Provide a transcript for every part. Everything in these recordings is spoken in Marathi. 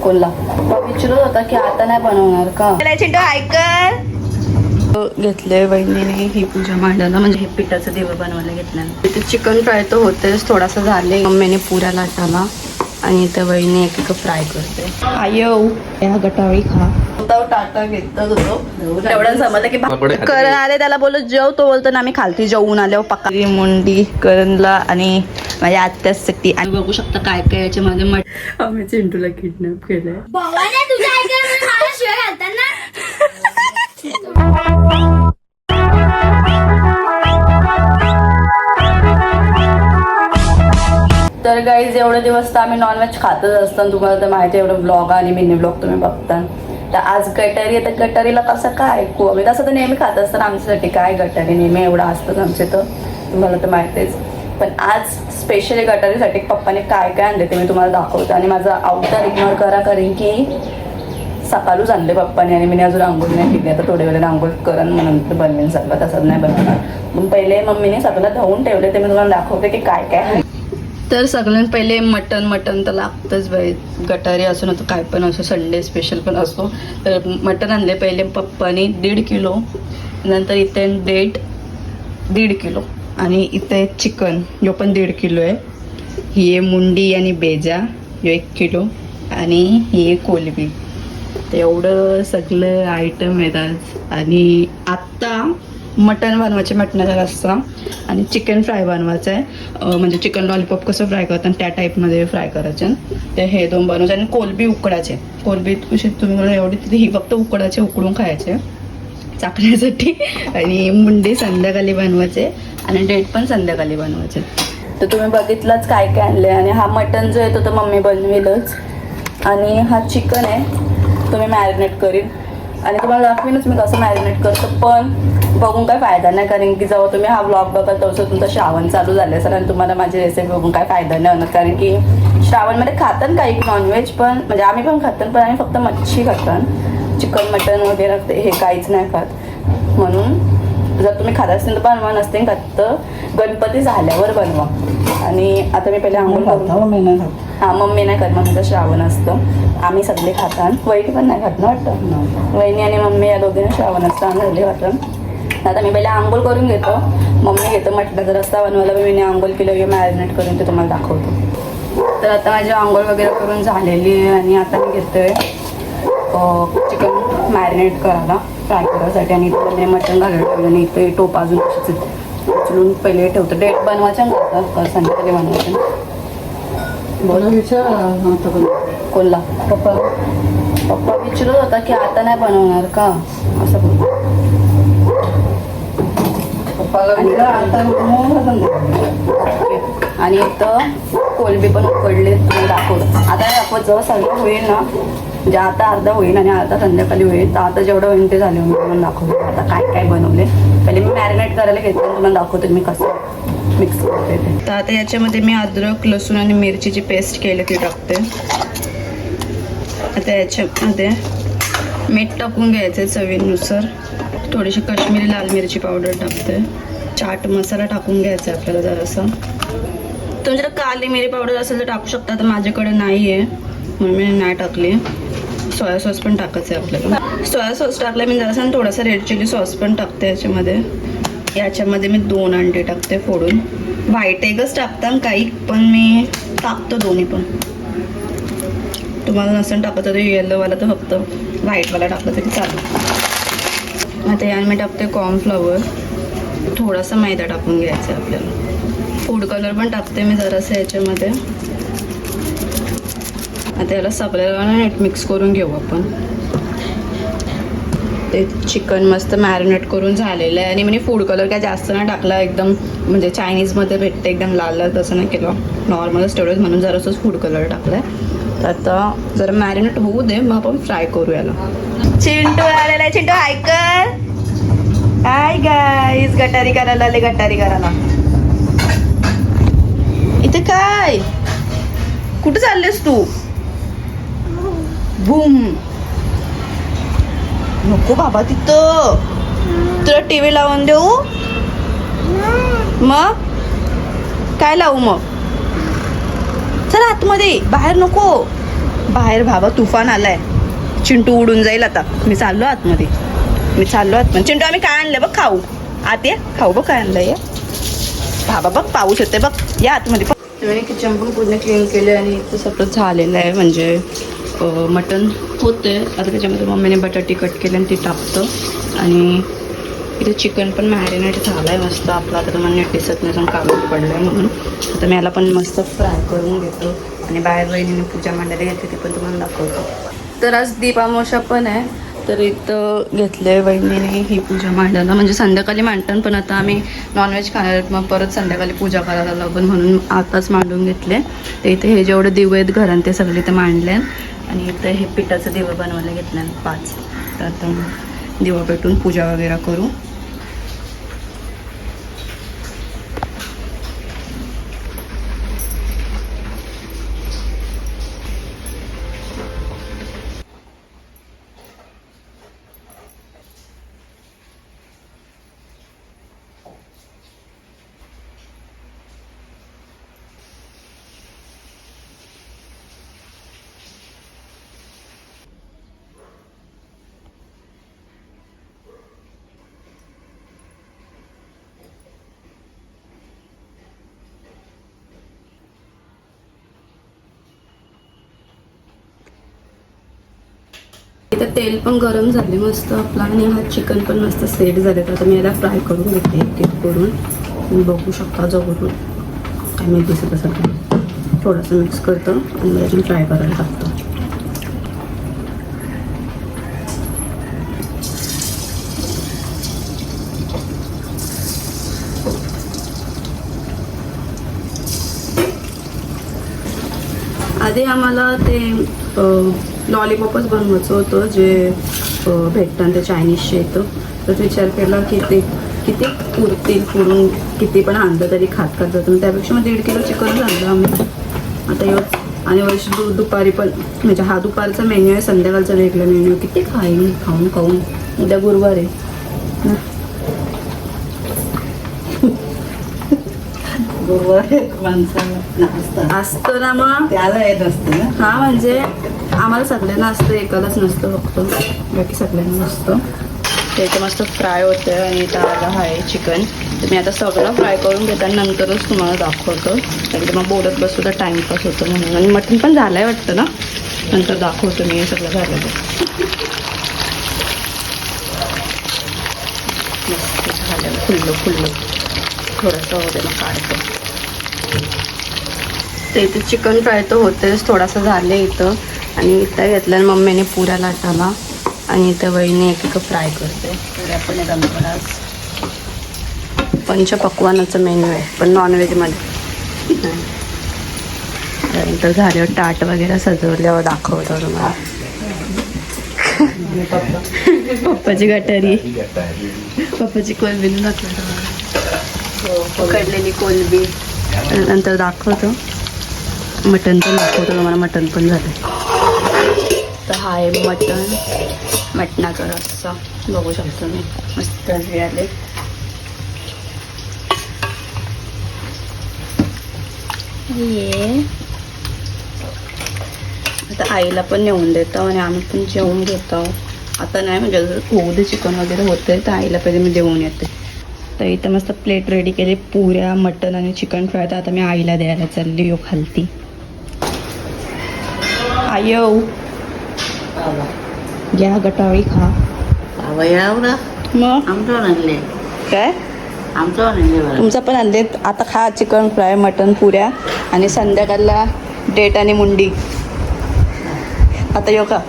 कोल्हा विचारत होता की आता नाही बनवणार का घेतले वहिनीने ही पूजा मांडायला, म्हणजे हे पिठाचं दिवं बनवायला घेतलं. तिथे चिकन फ्राय तर होतेच, थोडासा झाले. मम्मीने पुऱ्या लाटाला आणि इथे वहिनी एक एक फ्राय करते. आयो ह्या गटाळी खा टाटा घेतच होतो तेवढं समजलं की करण आले, त्याला बोलत जेव, तो बोलतो ना मी खालती जेवून आले. पक्का मुंडी करणला आणि माझ्या आत्यासाठी. आणि बघू शकता काय काय याच्यामध्ये आम्ही चिंटूला किडनॅप केलंय. तर गाईज एवढे दिवस तर आम्ही नॉनव्हेज खातच असतो, तुम्हाला तर माहिती आहे. एवढं ब्लॉग आणि मिनी ब्लॉग तुम्ही बघता. तर आज गटारी आहे, तर गटारीला कसं काय ऐकू आम्ही, तसं तर नेहमी खात असतं आमच्यासाठी. काय गटारी नेहमी एवढं असतं आमचे, तर तुम्हाला तर माहितीच. पण आज स्पेशली गटारीसाठी पप्पाने काय काय आणले ते मी तुम्हाला दाखवते. आणि माझा अवतार इग्नोर करा, कारण की सकाळूच आणले पप्पाने आणि मी अजून आंघोळ नाही केली. आता थोड्या वेळेला आंघोळ करण म्हणून बनवेन सगळं, तसंच नाही बनवणार. मग पहिले मम्मीने सगळं धुवून ठेवले, ते मी तुम्हाला दाखवते की काय काय आहे. तर सगळ्यात पहिले मटण तर लागतंच बाई, गटारी असो ना तर काय पण असो, संडे स्पेशल पण असो. तर मटण आणले पहिले पप्पाने 1.5 किलो. नंतर इथे डेट 1.5 किलो. आणि इथे चिकन जो पण 1.5 किलो आहे. ही आहे मुंडी आणि बेजा जो 1 किलो. आणि ही आहे कोलबी. तर एवढं सगळं आयटम येतात. आणि आत्ता मटण बनवायचे, मटणाचा रस्सा आणि चिकन फ्राय बनवायचं आहे. म्हणजे चिकन लॉलीपॉप कसं फ्राय करतात त्या टाईपमध्ये फ्राय करायचं. ते हे 2 बनवायचे. आणि कोलबी उकडायचे. कोलबी कशी तुम्ही मला एवढी तिथे ही फक्त उकडायचे, उकडून खायचे चाकण्यासाठी. आणि मुंडी संध्याकाळी बनवायचे आणि डेट पण संध्याकाळी बनवायचे. तर तुम्ही बघितलंच काय काय आणले. आणि हा मटण जो आहे तो तर मम्मी बनवेलच. आणि हा चिकन आहे तो मी मॅरिनेट करीन. आणि तुम्हाला दाखवीनच मी कसं मॅरिनेट करतो. पण बघून काय फायदा नाही, कारण की जेव्हा तुम्ही हा ब्लॉग बघाल तसं तुमचं श्रावण चालू झालं असेल आणि तुम्हाला माझी रेसिपी बघून काय फायदा नाही होणार. कारण की श्रावणमध्ये खातात काही नॉनव्हेज, पण म्हणजे आम्ही पण खातात, पण आम्ही फक्त मच्छी खातात. चिकन मटन वगैरे हे काहीच नाही खात. म्हणून जर तुम्ही खात असेल तर बनवा, नसते खात तर गणपती झाल्यावर बनवा. आणि आता मी पहिले आंघोळ करून, हां मम्मी नाही खात, मम्मीचं श्रावण असतं. आम्ही सगळे खातात, वहिनी पण नाही खात ना वाटतं. वहिनी आणि मम्मी या दोघींना श्रावण असतं, आम्ही वाटतं. आता मी पहिले आंघोळ करून घेतो, मम्मी घेतो मटणाचा रस्सा बनवायला. मी आंघोळ केलं मॅरिनेट करून ते तुम्हाला दाखवतो. तर आता माझी आंघोळ वगैरे करून झालेली आहे. आणि आता मी घेतोय चिकन मॅरिनेट करायला, फ्राय करायसाठी. आणि इथं मी मटण घालायला ठेवलं. आणि इथे टोप अजून उचलून पहिले ठेवतो. डेट बनवायचं का संध्याकाळी बनवायचं. कोल्हा पप्पा विचारत होता की आता नाही बनवणार का, असं बोल. आणि इथं कोलबी पण उकडले, तुम्ही दाखवतो. आता दाखवत जेव्हा सगळं होईल ना, म्हणजे आता अर्धा होईल आणि अर्धा संध्याकाळी होईल. तर आता जेवढं होईल ते झाले म्हणून दाखवतो आता काय काय बनवले. पहिले मी मॅरिनेट करायला घेते, तुम्हाला दाखवते मी कसं मिक्स करते ते. तर आता याच्यामध्ये मी अद्रक, लसूण आणि मिरचीची पेस्ट केली ती टाकते. आता याच्यामध्ये मीठ टाकून घ्यायचं चवीनुसार. थोडीशी काश्मीरी लाल मिरची पावडर टाकते. चाट मसाला टाकून घ्यायचा आपल्याला जरासा. तुमच्याकडे काली मिरी पावडर असेल तर टाकू शकता, तर माझ्याकडे नाही आहे म्हणून मी नाही टाकली. सोया सॉस पण टाकायचं आहे आपल्याला. सोया सॉस टाकला मी जरासा. आणि थोडासा रेड चिली सॉस पण टाकते याच्यामध्ये. याच्यामध्ये मी 2 अंडे टाकते फोडून. व्हाईट एगच टाकता काही, पण मी टाकतो दोन्ही पण. तुम्हाला नसेल टाकायचं तर येल्लोवाला तर फक्त व्हाईटवाला टाकलं तरी चालेल. आता याने मी टाकते कॉर्नफ्लॉवर. थोडासा मैदा टाकून घ्यायचा आहे आपल्याला. फूड कलर पण टाकते मी जरासं याच्यामध्ये. आता याला सगळ्याला नीट मिक्स करून घेऊ आपण. ते चिकन मस्त मॅरिनेट करून झालेलं आहे. आणि मी फूड कलर काय जास्त नाही टाकला, एकदम म्हणजे चायनीजमध्ये भेटते एकदम लाल लाल, तसं नाही केलं, नॉर्मलच तेवढंच, म्हणून जरासंच फूड कलर टाकला आहे. तर आता जरा मॅरिनेट होऊ दे, मग आपण फ्राय करू याला. चिंटू आलेला आहे. चिंटू हाय कर. हाय गाईज, गटारी करायला आले, गटारी करायला. इथे काय, कुठे चाललेस तू. बूम. नको बाबा, तिथं तुला टीव्ही लावून देऊ. मग काय लावू मग. चल आतमध्ये, बाहेर नको. बाहेर भावा तुफान आलाय. चिंटू उडून जाईल आता. मी चाललो आतमध्ये. चिंटू आम्ही काय आणलं बघ खाऊ. आत ये खाऊ बघ काय आणलंय. भावा बघ पाऊस येते बघ. या आतमध्ये बघ. मी किचन पण पूर्ण क्लीन केले आणि इथं सगळं झालेलं आहे. म्हणजे मटण होते आता. त्याच्यामध्ये मम्मीने बटाटी कट केले आणि ती टाकतं. आणि इथे चिकन पण मॅरिनेट झालं आहे मस्त. आपला आता तुम्हाला नीट दिसत नाही काढून पडलं आहे म्हणून. आता मी याला पण मस्त फ्राय करून घेतो. आणि बाहेर वहिनीने पूजा मांडायला घेतली ती पण तुम्हाला दाखवतो. तर आज दीपामावस्या पण आहे. तर इथं घेतले वहिनीने ही पूजा मांडायला. म्हणजे संध्याकाळी मांडतात पण आता आम्ही नॉनव्हेज खाणार मग परत संध्याकाळी पूजा करायला लागून म्हणून आताच मांडून घेतले. तर इथे हे जेवढे दिवे आहेत घरात ते सगळे ते मांडले. आणि इथं हे पिठाचं दिवं बनवायला घेतलं 5. तर आता दिवा पेटून पूजा वगैरे करू. इथं तेल पण गरम झाले मस्त आपला. आणि हा चिकन पण मस्त सेट झाले. तर आता मी याला फ्राय करून घेते एक करून. तुम्ही बघू शकता जवळून काय मी दिसत असं थोडंसं मिक्स करतो आणि मग अजून फ्राय करायला टाकतो. आधी आम्हाला ते लॉलीपॉपच बनवायचं होतं जे भेटतात ते चायनीजचे येतं. तर विचार केला की ते किती पुरतील पुरून किती पण आणलं तरी खात जातं. त्यापेक्षा मग 1.5 किलो चिकन आणलं आम्ही आता एवढं. आणि वर्ष दुपारी पण म्हणजे हा दुपारचा मेन्यू आहे. संध्याकाळचा वेगळा मेन्यू. किती खाऊन उद्या गुरुवार आहे. असतं ना मग त्याला येत असतं ना. हा म्हणजे आम्हाला सगळ्यांना असतं एकालाच नसतं फक्त. बाकी सगळ्यांना नसतं. ते इथे मस्त फ्राय होतं आणि इथं आलं आहे चिकन. तर मी आता सगळं फ्राय करून घेते आणि नंतरच तुम्हाला दाखवतो. कारण मग बोलत बसू तर टाईमपास होतो म्हणून. आणि मटण पण झालं आहे वाटतं ना. नंतर दाखवतो मी सगळं झालं मस्त झालं. फुललं थोडंसं होते मग काढतो. ते इथे चिकन फ्राय तर होतेच थोडासा झाले इथं. आणि इथं घेतलं मम्मीने पुऱ्या लाटाला. आणि इथं वहिनी एक फ्राय करते. पुऱ्या पण एकदम आज पंचपक्वानाचं मेन्यू आहे पण नॉनव्हेजमध्ये. त्यानंतर झाल्यावर ताट वगैरे सजवल्यावर दाखवतो तुम्हाला. पप्पाची गटारी पप्पाची कोलबी दाखवतो तुम्हाला. उकडलेली कोलबी. नंतर दाखवतो मटण पण दाखवतो तुम्हाला. मटण पण झालं. तर हा आहे मटणाचा रस्सा बघू शकतो मी. मस्त आले. ये आता आईला पण नेऊन देतो आणि आम्ही पण जेवून घेतो. आता नाही म्हणजे होऊ दे चिकन वगैरे होते तर आईला पहिले मी देऊन येते. तर इथं मस्त प्लेट रेडी केली. पुऱ्या मटण आणि चिकन फ्राय. तर आता मी आईला द्यायला चालली. यो खालती आयो घ्या गटाळी खा. मग काय तुमचं पण आणले. आता खा चिकन फ्राय मटण पुऱ्या आणि संध्याकाळला डेट आणि मुंडी. आता येऊ का.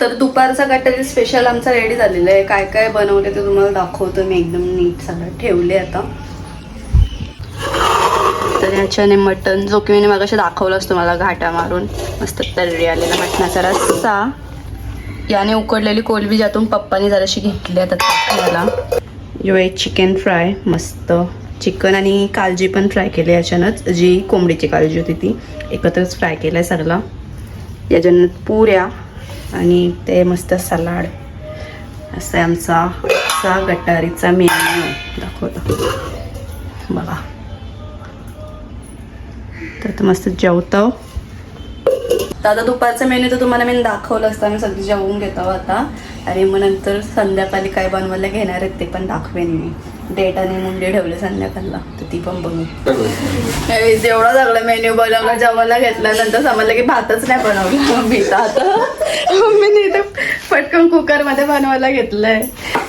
तर दुपारचा गटारी स्पेशल आमचा रेडी झालेला आहे. काय काय बनवले ते तुम्हाला दाखवतो मी. एकदम नीट सगळं ठेवले आता. तर याच्याने मटण जो की मी मगाशी दाखवलंच तुम्हाला घाटा मारून मस्त तर्री आलेला मटणाचा रस्सा. याने उकडलेली कोलबी ज्यातून पप्पानी जराशी घेतली आता खायला. जो एक चिकन फ्राय मस्त. चिकन आणि कालजी पण फ्राय केली याच्यानंच. जी कोंबडीची कालजी होती ती एकत्रच फ्राय केलं आहे सगळं. याच्यानं पुऱ्या आणि ते मस्त सलाड. असं आमचा गटारीचा मेन्यू दाखवतो बघा. तर मस्त जेवतो. तर आता दुपारचा मेन्यू तर तुम्हाला मी दाखवलं असतं. आम्ही सगळी जेवून घेतो आता आणि मग नंतर संध्याकाळी काय बनवायला घेणार आहेत ते पण दाखवेन मी. डेट आणि मुंडी ठेवले संध्याकाळला तर ती पण बनवू. जेवढा सगळा मेन्यू बनवला जेवायला घेतल्यानंतर समजलं की भातच नाही बनवला मी तर आता मम्मीने इथं पटकन कुकरमध्ये बनवायला घेतलंय.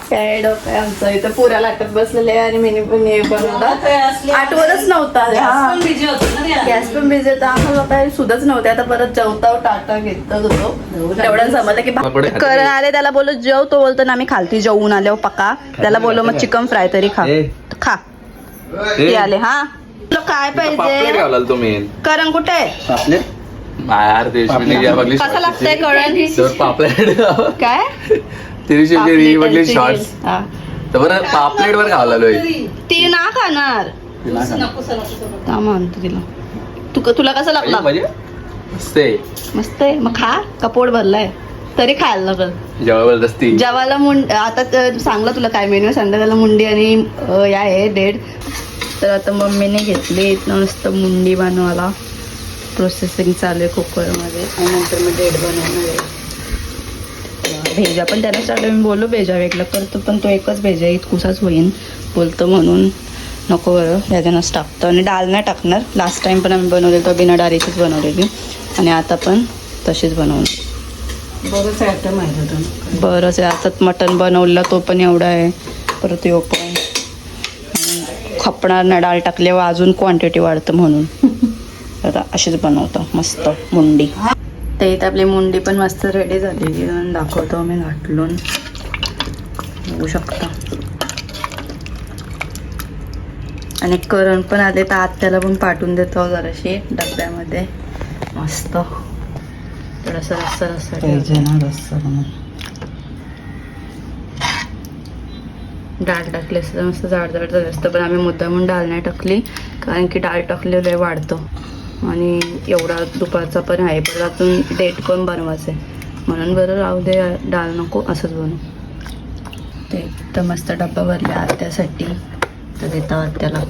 काय डोकं आहे आमचं इथं पुऱ्या लाटत बसलेले आहे आणि मेन्यू पण बनवला. आठवतच नव्हता. गॅस पण बिझी होता. आम्हाला काय सुधच नव्हते. आता परत जेवता टाटा घेत होतो तेवढं समजलं की करण आले त्याला बोललो जेव. तो बोलतो ना मी खालती जेवून आले पका. त्याला बोललो मग चिकन फ्राय तरी खा खा. ते आले हा तुला काय पाहिजे करण कुठे कसं लागतंय करण काय पापलेट वर खावलोय ती ना खाणार म्हणतो तिला. तुला कसं लागला मस्त आहे मग खा. कपोड भरलाय तरी खायला लागल. जबरदस्ती जेवायला आता सांगला तुला काय मेन्यू संध्याकाळला मुंडी आणि या आहे डेट. तर आता मम्मीने घेतली इथनं नुसतं मुंडी बनवायला. प्रोसेसिंग चालू आहे कुकरमध्ये आणि नंतर मग डेट बनवणार आहे. भेजा पण त्याला चालू मी बोललो भेजा वेगळं करतो पण तो एकच भेजा इतकुसाच होईन बोलतो म्हणून नको बरं ह्याच्यानंच टाकतो. आणि डाळ नाही टाकणार. लास्ट टाइम पण आम्ही बनवलेली तो बिना डाळीचीच बनवलेली आणि आता पण तशीच बनवणार. बरंच आयटम आहे. बरंच आहे. आता मटण बनवलं तो पण एवढा आहे. परत यो पण खपणार ना डाळ टाकल्यावर अजून क्वांटिटी वाढतं म्हणून आता अशीच बनवतो मस्त मुंडी. ते इथं आपली मुंडी पण मस्त रेडी झालेली दाखवतो मी घाटलून बघू शकता. आणि करण पण आले तर आत्याला पण पाठवून देतो जराशी डब्यामध्ये मस्त. थोडासा रस्सा रस्सा डाळ टाकली असतं मस्त जाड जाड झालं असतं पण आम्ही मुद्दामून डाळ नाही टाकली कारण की डाळ टाकलेलं वाढतो आणि एवढा दुपारचा पण आहे पण अजून डेट पण बनवायचं आहे म्हणून बरं राहू दे डाळ नको असंच बनवू. ते तर मस्त डब्बा भरला आत्यासाठी तर देता आत्याला.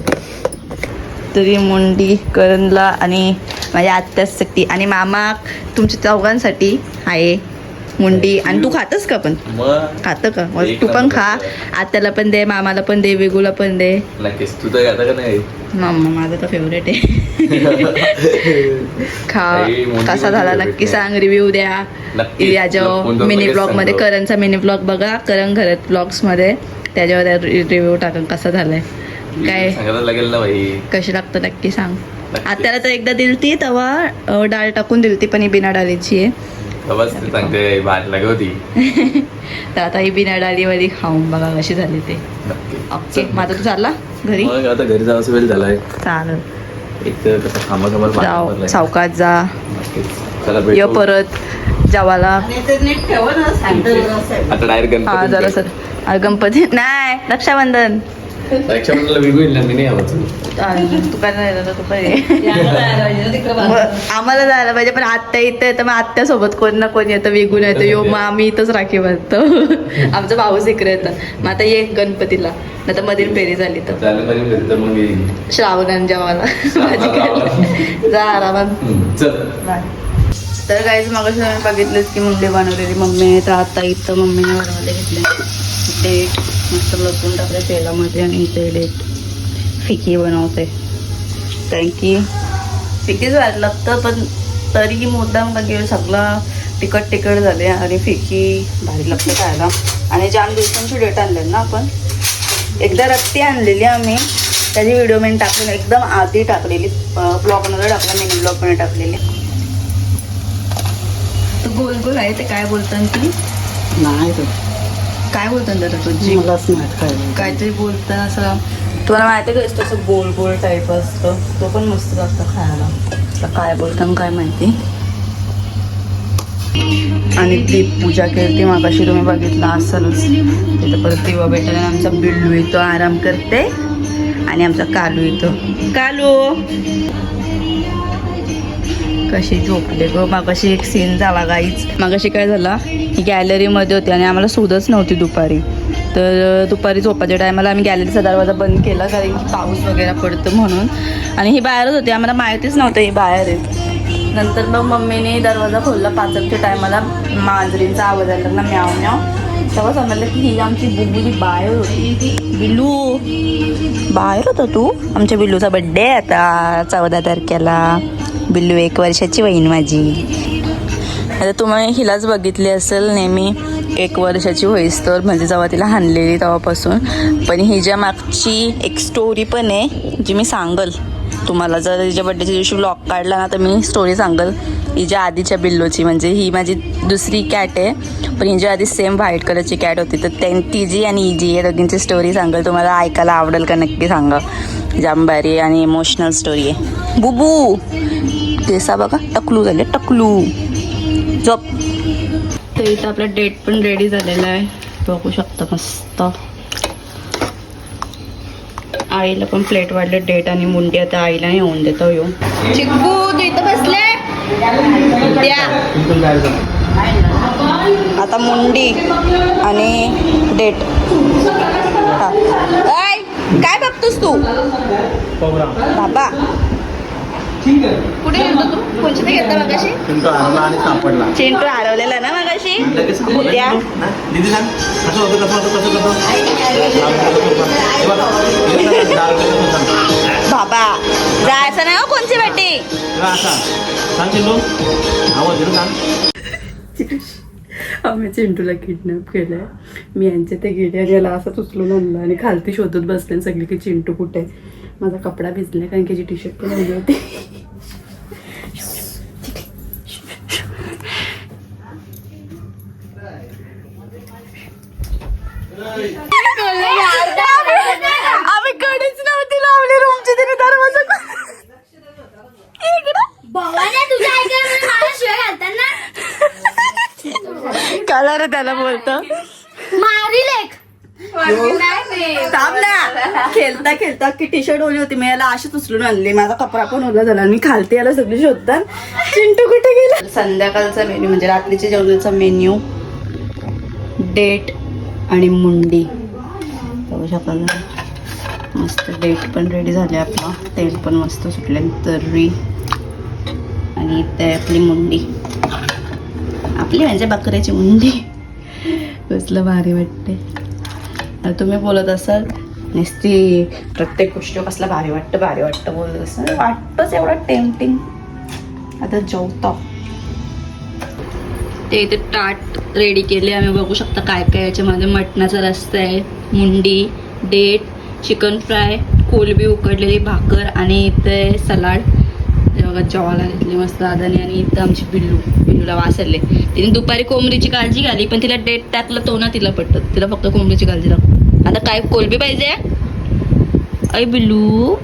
तरी मुंडी करणला आणि माझ्या आत्यासाठी आणि मामा तुमच्या चौघांसाठी आहे मुंडी. आणि तू खातस का पण खातं का मग तू पण खा. आत्याला पण दे मामाला पण दे वेगूला पण दे. तू तर खाता का नाही मामा माझं तर फेवरेट आहे. खा कसा झाला नक्की सांग. रिव्ह्यू द्या याच्या मिनी ब्लॉग मध्ये. करणचा मिनी ब्लॉग बघा करण घरात ब्लॉग्स मध्ये त्याच्यावर रिव्ह्यू टाकून कसा झालाय काय लागेल ना भाई. कशी लागतं नक्की सांग. आत्याला तर एकदा दिलती तेव्हा डाळ टाकून दिलती पण ही बिना डाळीची आहे. सांगते भात लागवती तर आता ही बिना डाळीवाली खाऊन बघा कशी झाली ते. ओके माझा तू चालला घरी. आता घरी जायचं वेळ झालाय. चालेल एक तर कसं जाऊ सावकाश जा. चला ये परत जेवायला आता डायरेक्ट हा जरा सर गणपती नाही रक्षाबंधन रक्षाबंधनला वेगळी येईल ना मी नाही आवाज. तू काय नाही तू काय आम्हाला जायला पाहिजे पण आत्या इथं येतं मग आत्यासोबत कोण ना कोण येतं वेगून येतं यो मग आम्ही इथंच राखी बांधतो. आमचा भाऊच इकडे येतं. मग आता ये गणपतीला नाही तर मधील फेरी झाली तर श्रावणान जेवायला जा आरामात. तर काहीच मग बघितलंच की मुंडी बनवलेली मम्मीने. तर आता इथं मम्मीने बनवायला घेतले डेट मस्त लसूण टाकले तेलामध्ये आणि इथे डेट फिकी बनवते कारण की फिकीच व्हायला लागतं पण तरी मुद्दाम म्हणजे सगळं तिखट झाले आणि फिकी भारी लागतं खायला. आणि जाम दिवसांची डेट आणलेली ना आपण. एकदा रत्ती आणलेली आम्ही त्याची व्हिडिओ मी टाकलेली एकदम आधी टाकलेली ब्लॉगमध्ये टाकला मिनी ब्लॉगमध्ये टाकलेली. गोल गोल आहे ते काय बोलतात ती नाही काय बोलतात दादा तुझी मलाच नाही काहीतरी बोलतात असं तुम्हाला माहिती आहे का तसं गोल गोल टाईप असतं तो पण मस्त लागतं खायला. त्याला काय बोलतात काय माहिती. आणि दीप पूजा केली मागाशी तुम्ही बघितलं असलच. तिथं परत दिवा भेटायला आमचा बिल्लू येतो आराम करते आणि आमचा कालू येतो. कालू कशी झोपले ग. मागाशी एक सीन झाला गाईच. मागाशी काय झाला ही गॅलरीमध्ये होती आणि आम्हाला सुधच नव्हती दुपारी. तर दुपारी झोपाच्या टायमाला आम्ही गॅलरीचा दरवाजा बंद केला कारण की पाऊस वगैरे पडतो म्हणून. आणि ही बाहेरच होती आम्हाला माहितीच नव्हतं ही बाहेर आहे. नंतर मग मम्मीने दरवाजा खोलला 5च्या टायमाला. मांजरींचा आवाज आला ना, म्याव म्याव. तेव्हा समजलं की ही आमची बुबुली बाहेर होती. बिल्लू बाहेर होता तू. आमच्या बिल्लूचा बड्डे आहे आता 14 तारखेला. बिल्लू 1 वर्षाची होईन माझी. आता तुम्ही हिलाच बघितली असेल नेहमी 1 वर्षाची होईस तर, म्हणजे जेव्हा तिला हाणलेली तेव्हापासून. पण हिच्या मागची एक स्टोरी पण आहे जी मी सांगल तुम्हाला. जर हिच्या बड्डेच्या दिवशी व्लॉग काढला ना तर मी स्टोरी सांगल हिच्या आधीच्या बिल्लोची. म्हणजे ही माझी दुसरी कॅट आहे, पण हिच्या आधी सेम व्हाईट कलरची कॅट होती. तर तिची आणि हिची या दोघींची स्टोरी सांगल तुम्हाला. ऐकायला आवडेल का नक्की सांगा. जांबारी आणि इमोशनल स्टोरी आहे. बुबू केसा बघा टकलू झाले, टकलू झोप. तर इथं आपला डेट पण रेडी झालेला आहे, बघू शकता मस्त. आईला पण प्लेट वाढले डेट आणि मुंडी. आता आईला येऊन देतो येऊ. चिक्कू तू इथं बसले द्या. आता मुंडी आणि डेट. काय बघतोस तू बाबा? कुठे गेलतो तू? कोणच्या घेतला मगाशी? चिंटू हरवलेला ना मगाशी. द्या बाबा जायचं नाही हो कोणची बड्डे. आम्ही चिंटूला किडनॅप केलंय. मी यांचे ते गेले आणि याला असंच उचलून आणलं आणि खालती शोधत बसले सगळी की चिंटू कुठे आहे. माझा कपडा भिजला कारण की जी टी शर्ट पण आणली होती. आम्ही कडेच नव्हती लावली रूमची, तिने दरवाजा काला रे त्याला बोलतो थांब ना. खेळता खेळता की टी शर्ट ओली होती, मी याला अशीच उचलून आणली. माझा कपडा पण ओला झाला. मी खालते याला सगळी शोधतात चिंटू कुठे गेला. संध्याकाळचा मेन्यू म्हणजे रात्रीच्या जेवणाचा मेन्यू डेट आणि मुंडी. बघू शकाल मस्त. डेट पण रेडी झाले आपला, तेल पण मस्त सुटले तर्री. आणि इथे आपली मुंडी, आपली म्हणजे बकऱ्याची मुंडी. कसलं भारी वाटते. तुम्ही बोलत असाल नुसती प्रत्येक गोष्टी कसलं भारी वाटतं बोलत असाल. वाटतंच एवढं टेम्पटिंग. आता जेवतो. ते इथे ताट रेडी केले आम्ही. बघू शकता काय काय याच्यामध्ये. मटणाचा रस्सा आहे, मुंडी, डेट, चिकन फ्राय, कोलबी उकडलेली भाकर आणि इथे सलाड. बघा जेवायला घेतली मस्त दादाने. आणि इथं आमची बिल्लूला वासरले. तिने दुपारी कोंबडीची काळजी घाली पण तिला डेट टाकलं तो ना तिला पटत. तिला फक्त कोंबडीची काळजी लागते. आता काय कोलबी पाहिजे? अय बिल्लू